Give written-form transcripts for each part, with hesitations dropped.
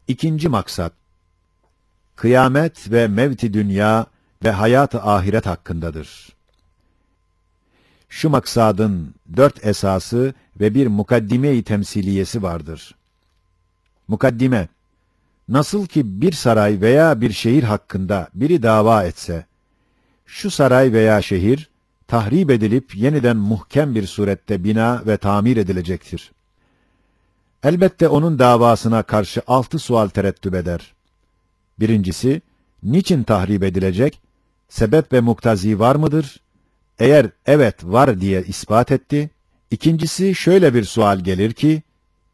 İkinci maksat, kıyamet ve mevt-i dünya ve hayat-ı ahiret hakkındadır. Şu maksadın 4 esası ve bir mukaddime-i temsiliyesi vardır. Mukaddime, nasıl ki bir saray veya bir şehir hakkında biri dava etse, şu saray veya şehir, tahrip edilip yeniden muhkem bir surette bina ve tamir edilecektir. Elbette onun davasına karşı 6 sual terettüp eder. Birincisi, niçin tahrip edilecek? Sebep ve muktazi var mıdır? Eğer evet var diye ispat etti. İkincisi, şöyle bir sual gelir ki,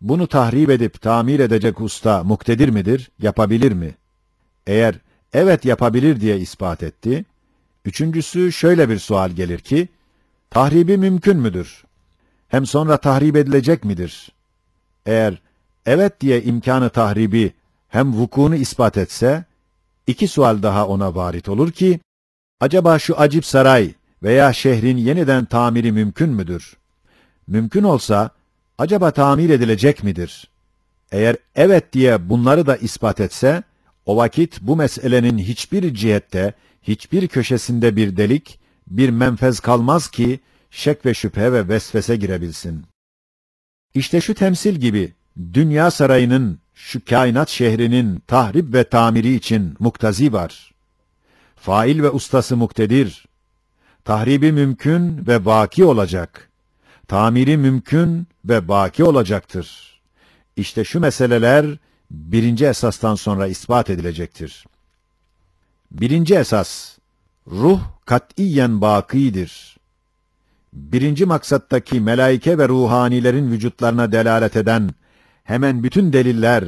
bunu tahrip edip tamir edecek usta muktedir midir, yapabilir mi? Eğer evet yapabilir diye ispat etti. Üçüncüsü, şöyle bir sual gelir ki, tahribi mümkün müdür? Hem sonra tahrip edilecek midir? Eğer evet diye imkanı tahribi hem vukuunu ispat etse, 2 sual daha ona varit olur ki, acaba şu acip saray veya şehrin yeniden tamiri mümkün müdür? Mümkün olsa, acaba tamir edilecek midir? Eğer evet diye bunları da ispat etse, o vakit bu meselenin hiçbir cihette, hiçbir köşesinde bir delik, bir menfez kalmaz ki, şek ve şüphe ve vesvese girebilsin. İşte şu temsil gibi, dünya sarayının, şu kainat şehrinin tahrip ve tamiri için muktazi var. Fail ve ustası muktedir. Tahribi mümkün ve vaki olacak. Tamiri mümkün ve baki olacaktır. İşte şu meseleler, 1. esastan sonra ispat edilecektir. 1. esas, ruh katiyen bakidir. 1. maksattaki melaike ve ruhanilerin vücutlarına delalet eden hemen bütün deliller,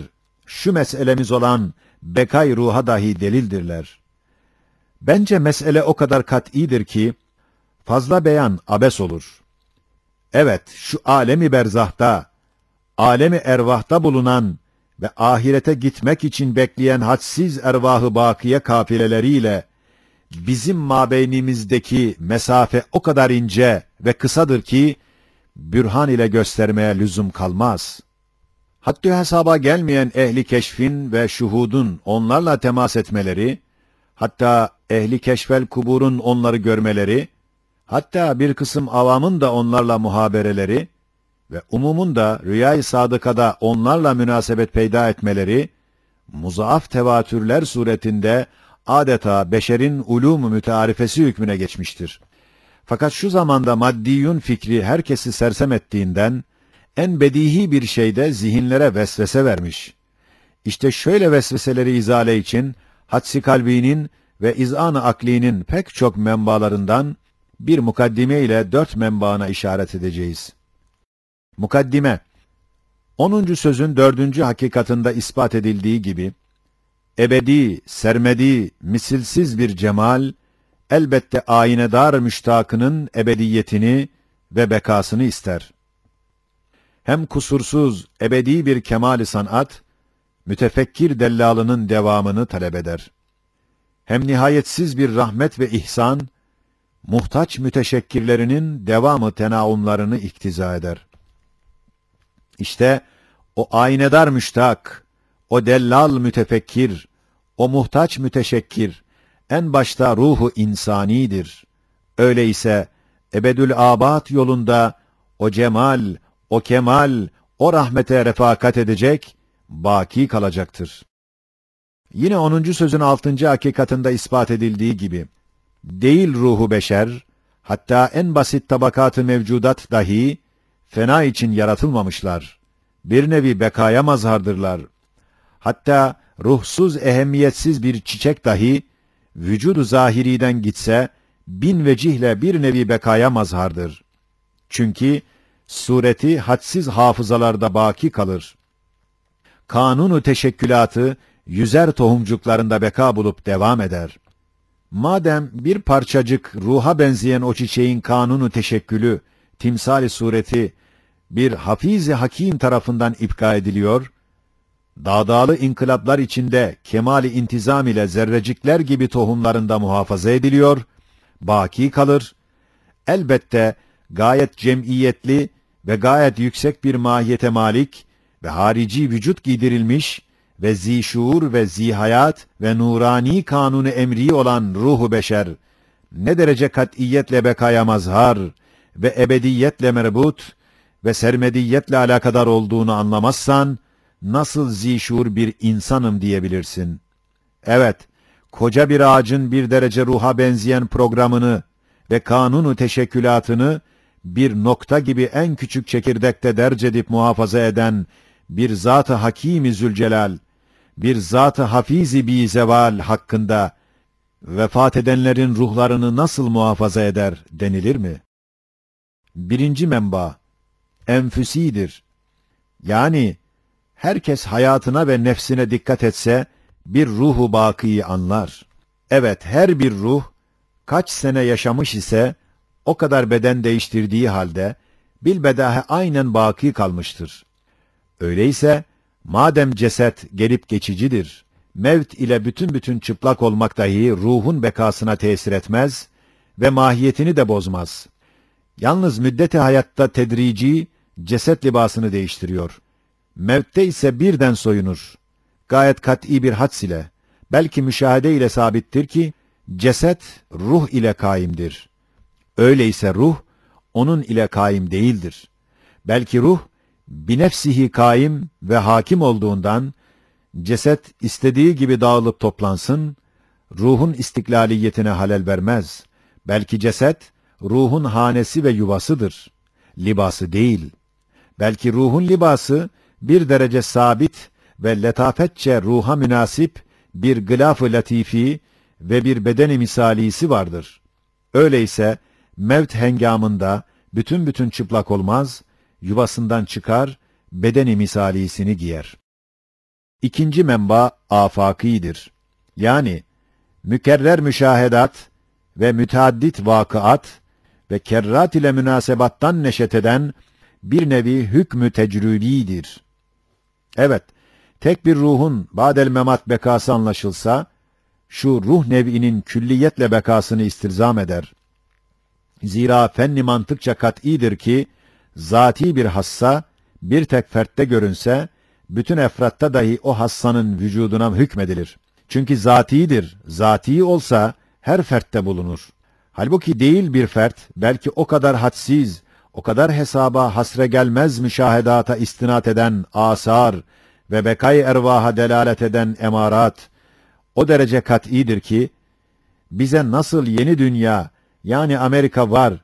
şu meselemiz olan bekay ruha dahi delildirler. Bence mesele o kadar kat'idir ki, fazla beyan abes olur. Evet, şu alemi berzahta, alemi ervahta bulunan ve ahirete gitmek için bekleyen hadsiz ervahı bakiye kafileleriyle, bizim mabeynimizdeki mesafe o kadar ince ve kısadır ki, bürhan ile göstermeye lüzum kalmaz. Haddü hesaba gelmeyen ehli keşfin ve şuhudun onlarla temas etmeleri, hatta ehli keşfel kuburun onları görmeleri, hatta bir kısım avamın da onlarla muhabereleri ve umumun da rüyâ-i sadıkada onlarla münasebet peyda etmeleri, muzaaf tevatürler suretinde adeta beşerin ulûm-u mütearifesi hükmüne geçmiştir. Fakat şu zamanda maddiyun fikri herkesi sersem ettiğinden, en bedihi bir şeyde zihinlere vesvese vermiş. İşte şöyle vesveseleri izale için, hadsi kalbinin ve izan-ı aklinin pek çok menbalarından, bir mukaddime ile 4 menbaına işaret edeceğiz. Mukaddime, 10. sözün 4. hakikatında ispat edildiği gibi, ebedi, sermedi, misilsiz bir cemal, elbette aynedar müştakının ebediyetini ve bekasını ister. Hem kusursuz, ebedi bir kemal-i sanat, mütefekkir dellalının devamını talep eder. Hem nihayetsiz bir rahmet ve ihsan, muhtaç müteşekkirlerinin devamı tenaumlarını iktiza eder. İşte o aynedar müştak, o dellal mütefekkir, o muhtaç müteşekkir, en başta ruhu insanidir. Öyleyse ebedül abat yolunda o cemal, o kemal, o rahmete refakat edecek, baki kalacaktır. Yine 10. sözün 6. hakikatında ispat edildiği gibi, değil ruhu beşer, hatta en basit tabakat-ı mevcudat dahi, fena için yaratılmamışlar. Bir nevi bekaya mazhardırlar. Hatta ruhsuz ehemmiyetsiz bir çiçek dahi, vücudu zahiriden gitse, 1000 vecihle bir nevi bekaya mazhardır. Çünkü sureti hadsiz hafızalarda baki kalır. Kanunu teşekkülatı, yüzer tohumcuklarında beka bulup devam eder. Madem bir parçacık ruha benzeyen o çiçeğin kanunu teşekkülü, timsali sureti, bir hafiz-i hakim tarafından ipka ediliyor, dağdağlı inkılaplar içinde kemali intizam ile zerrecikler gibi tohumlarında muhafaza ediliyor, baki kalır, elbette gayet cemiyetli ve gayet yüksek bir mahiyete malik ve harici vücut giydirilmiş ve zişuur ve zihayat ve nurani kanunu emri olan ruhu beşer, ne derece kat'iyetle bekaya mazhar ve ebediyetle merbut ve sermediyetle alakadar olduğunu anlamazsan, nasıl zişuur bir insanım diyebilirsin? Evet, koca bir ağacın bir derece ruha benzeyen programını ve kanunu teşekkülatını bir nokta gibi en küçük çekirdekte derc edip muhafaza eden bir Zat-ı Hakîm-i Zülcelal, bir Zat-ı Hafiz-i Bizeval hakkında vefat edenlerin ruhlarını nasıl muhafaza eder denilir mi? Birinci menba, enfüsidir. Yani, herkes hayatına ve nefsine dikkat etse, bir ruhu bakiyi anlar. Evet, her bir ruh, kaç sene yaşamış ise, o kadar beden değiştirdiği halde, bilbedahe aynen baki kalmıştır. Öyleyse, madem ceset gelip geçicidir, mevt ile bütün çıplak olmak dahi ruhun bekasına tesir etmez ve mahiyetini de bozmaz. Yalnız müddeti hayatta tedrici, ceset libasını değiştiriyor. Mevtte ise birden soyunur. Gayet kat'î bir hads ile, belki müşahede ile sabittir ki, ceset ruh ile kaimdir. Öyleyse ruh, onun ile kaim değildir. Belki ruh, binefsihi kaim ve hakim olduğundan, ceset istediği gibi dağılıp toplansın, ruhun istiklaliyetine halel vermez. Belki ceset, ruhun hanesi ve yuvasıdır, libası değil. Belki ruhun libası, bir derece sabit ve letafetçe ruha münasip bir gılaf-ı latifi ve bir bedeni misalisi vardır. Öyleyse, mevt hengamında bütün çıplak olmaz, yuvasından çıkar, bedeni misalisini giyer. İkinci menba afakidir. Yani, mükerrer müşahedat ve müteaddit vakıat ve kerrat ile münasebattan neşet eden bir nevi hükmü tecrübidir. Evet, tek bir ruhun ba'del memat bekası anlaşılsa, şu ruh nev'inin külliyetle bekasını istilzam eder. Zira fenni mantıkça kat'idir ki, zati bir hassa, bir tek fertte görünse, bütün efratta dahi o hassanın vücuduna hükmedilir. Çünkü zatidir, zati olsa, her fertte bulunur. Halbuki değil bir fert, belki o kadar hadsiz, o kadar hesaba hasre gelmez müşahedata istinat eden asar ve bekay ervaha delalet eden emarat, o derece kat'idir ki, bize nasıl yeni dünya, yani Amerika var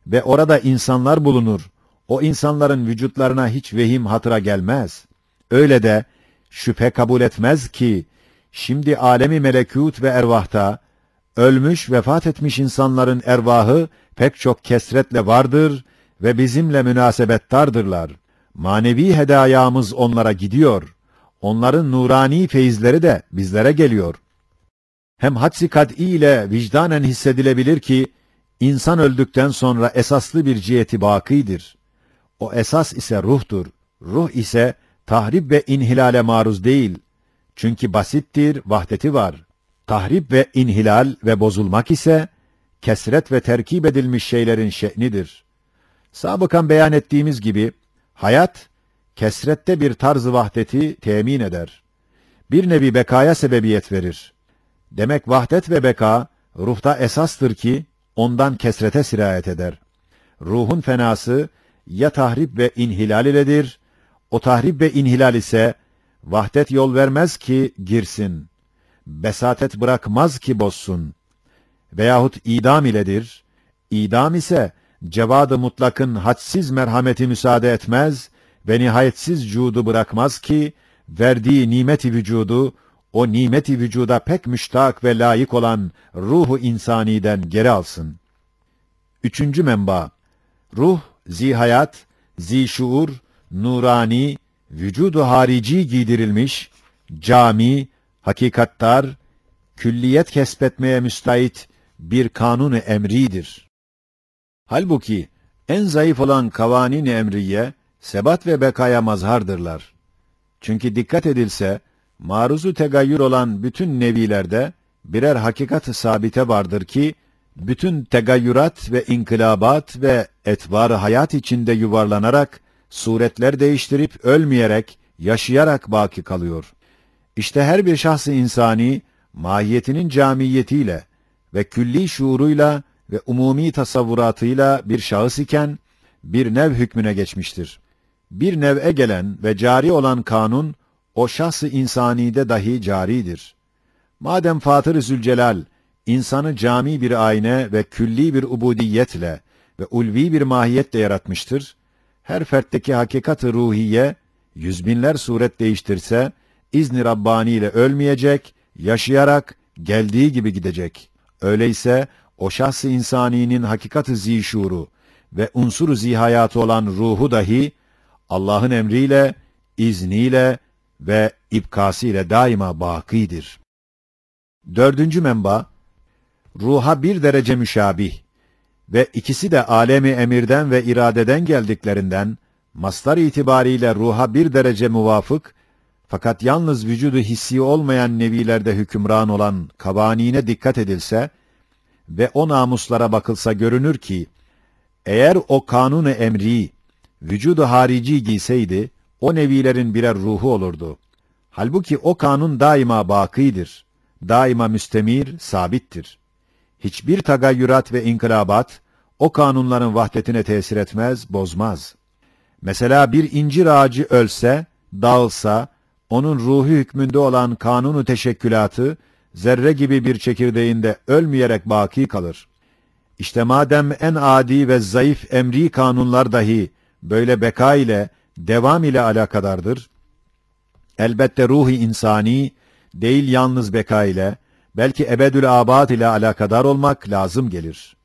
ve orada insanlar bulunur, o insanların vücutlarına hiç vehim hatıra gelmez. Öyle de şüphe kabul etmez ki, şimdi alemi melekût ve ervahta, ölmüş, vefat etmiş insanların ervahı pek çok kesretle vardır ve bizimle münasebettardırlar. Manevi hedayamız onlara gidiyor. Onların nurani feyizleri de bizlere geliyor. Hem hadsi kad'i ile vicdanen hissedilebilir ki, insan öldükten sonra esaslı bir ciheti bakidir. O esas ise ruhtur. Ruh ise tahrip ve inhilale maruz değil. Çünkü basittir, vahdeti var. Tahrip ve inhilal ve bozulmak ise, kesret ve terkip edilmiş şeylerin şe'nidir. Sabıkan beyan ettiğimiz gibi, hayat, kesrette bir tarz-ı vahdeti temin eder. Bir nevi bekaya sebebiyet verir. Demek vahdet ve beka, ruhta esastır ki, ondan kesrete sirayet eder. Ruhun fenası, ya tahrip ve inhilal iledir, o tahrip ve inhilal ise, vahdet yol vermez ki girsin. Besatet bırakmaz ki bozsun. Veyahut idam iledir, idam ise, cevad-ı mutlakın hadsiz merhameti müsaade etmez ve nihayetsiz cudu bırakmaz ki, verdiği nimeti vücudu, o nimeti vücuda pek müştak ve layık olan ruhu insaniden geri alsın. Üçüncü menba, ruh, zihayat, zişuur, nurani, vücudu harici giydirilmiş, cami, hakikattar, külliyet kesbetmeye müstahit bir kanun-u emridir. Halbuki en zayıf olan kavanin-i emriye, sebat ve bekaya mazhardırlar. Çünkü dikkat edilse, maruzu tegayyür olan bütün nevilerde birer hakikat-ı sabite vardır ki, bütün tegayyürat ve inkılabat ve etvar-ı hayat içinde yuvarlanarak, suretler değiştirip ölmeyerek, yaşayarak baki kalıyor. İşte her bir şahs-ı insani, mahiyetinin camiyetiyle ve külli şuuruyla ve umumi tasavvuratıyla bir şahıs iken, bir nev hükmüne geçmiştir. Bir nev'e gelen ve cari olan kanun, o şahs-ı insanide dahi caridir. Madem Fatır-ı Zülcelal, insanı cami bir ayna ve külli bir ubudiyetle ve ulvi bir mahiyetle yaratmıştır, her fertteki hakikat-ı ruhiye, yüzbinler suret değiştirse, izni Rabbani ile ölmeyecek, yaşayarak geldiği gibi gidecek. Öyleyse, o şahs-ı insaninin hakikat-ı zişuru ve unsur-u zihayatı olan ruhu dahi, Allah'ın emriyle, izniyle ve ibkasıyla daima bakidir. Dördüncü menba, ruha bir derece müşabih ve ikisi de alemi emirden ve iradeden geldiklerinden, mastar itibariyle ruha bir derece muvafık, fakat yalnız vücudu hissi olmayan nevilerde hükümran olan kavanine dikkat edilse ve o namuslara bakılsa görünür ki, eğer o kanun-u emri, vücudu harici giyseydi, o nevilerin birer ruhu olurdu. Halbuki o kanun daima bakidir, daima müstemir, sabittir. Hiçbir tagayyürat ve inkılabat, o kanunların vahdetine tesir etmez, bozmaz. Mesela bir incir ağacı ölse, dağılsa, onun ruhu hükmünde olan kanunu teşekkülatı, zerre gibi bir çekirdeğinde ölmeyerek baki kalır. İşte madem en adi ve zayıf emri kanunlar dahi, böyle beka ile, devam ile alakadardır, elbette ruh-i insani, değil yalnız beka ile, belki ebedül abad ile alakadar olmak lazım gelir.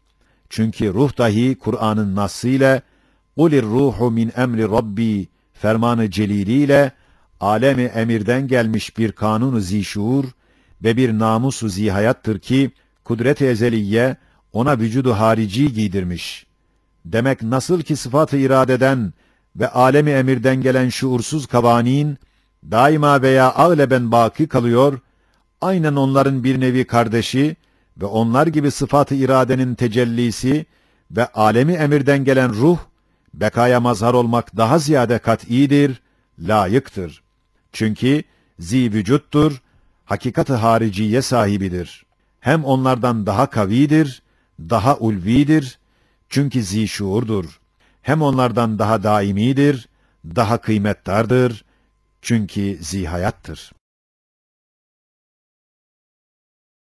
Çünkü ruh dahi Kur'an'ın nassı ile, قُلِ الرُّوحُ مِنْ اَمْرِ Rabbi fermanı celiliyle, alemi emirden gelmiş bir kanun-u zişuur ve bir namus-u zihayattır ki, kudret-i ezeliye ona vücudu harici giydirmiş. Demek nasıl ki sıfat-ı iradeden ve alemi emirden gelen şuursuz kavanin, daima veya ağleben baki kalıyor, aynen onların bir nevi kardeşi ve onlar gibi sıfat-ı iradenin tecellisi ve alemi emirden gelen ruh, bekaya mazhar olmak daha ziyade kat'idir, layıktır. Çünkü zi-vücuttur, hakikat-ı hariciye sahibidir. Hem onlardan daha kavidir, daha ulvidir, çünkü zi-şuurdur. Hem onlardan daha daimidir, daha kıymetdardır, çünkü zihayattır.